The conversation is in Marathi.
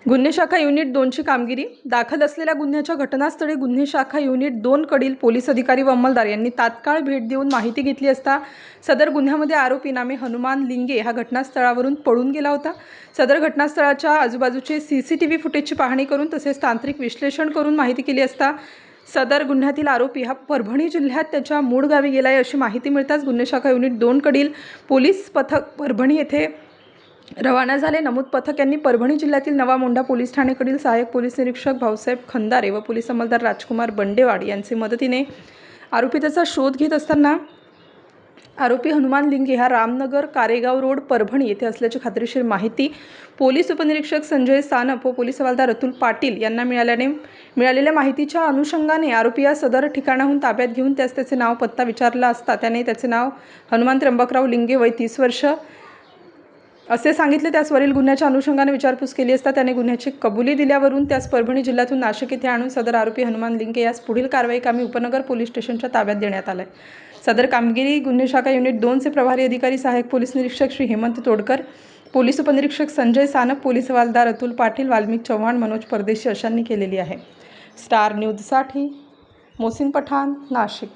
गुन्हे शाखा युनिट 2ची कामगिरी। दाखल असलेल्या गुन्ह्याच्या घटनास्थळी गुन्हे शाखा युनिट 2 कडील पोलीस अधिकारी व अंमलदार यांनी तात्काळ भेट देऊन माहिती घेतली असता सदर गुन्ह्यामध्ये आरोपी नामे हनुमान लिंगे हा घटनास्थळावरून पळून गेला होता। सदर घटनास्थळाच्या आजूबाजूचे सीसीटीव्ही फुटेजची पाहणी करून तसेच तांत्रिक विश्लेषण करून माहिती केली असता सदर गुन्ह्यातील आरोपी हा परभणी जिल्ह्यात त्याच्या मूळ गावी गेलाय अशी माहिती मिळताच गुन्हे शाखा युनिट 2 कडील पोलीस पथक परभणी येथे रवाना झाले। नमूद पथक यांनी परभणी जिल्ह्यातील नवा मोंढा पोलीस ठाणेकडील सहाय्यक पोलीस निरीक्षक भाऊसाहेब खंदारे व पोलीस अंमलदार राजकुमार बंडेवाड यांचे मदतीने आरोपीचा शोध घेत असताना आरोपी हनुमान लिंगे हा रामनगर कारेगाव रोड परभणी येथे असल्याची खात्रीशीर माहिती पोलीस उपनिरीक्षक संजय सानप व पोलीस हवालदार अतुल पाटील यांना मिळालेल्या माहितीच्या अनुषंगाने आरोपी या सदर ठिकाणाहून ताब्यात घेऊन त्याचे नाव पत्ता विचारला असता त्याने त्याचे नाव हनुमान त्र्यंबकराव लिंगे वय 30 वर्ष असे सांगितले। त्यासवरील गुन्ह्याच्या अनुषंगाने विचारपूस केली असता त्याने गुन्ह्याची कबुली दिल्यावरून त्यास परभणी जिल्ह्यातून नाशिक येथे आणून सदर आरोपी हनुमान लिंगे यास पुढील कारवाई कामी उपनगर पोलीस स्टेशनच्या ताब्यात देण्यात आले। सदर कामगिरी गुन्हे शाखा युनिट 2 चे प्रभारी अधिकारी सहाय्यक पोलीस निरीक्षक श्री हेमंत तोडकर, पोलीस उपनिरीक्षक संजय सानप, पोलीस हवालदार अतुल पाटील, वाल्मिक चव्हाण, मनोज परदेशी अशांनी केलेली आहे। स्टार न्यूजसाठी मोहसिन पठाण, नाशिक।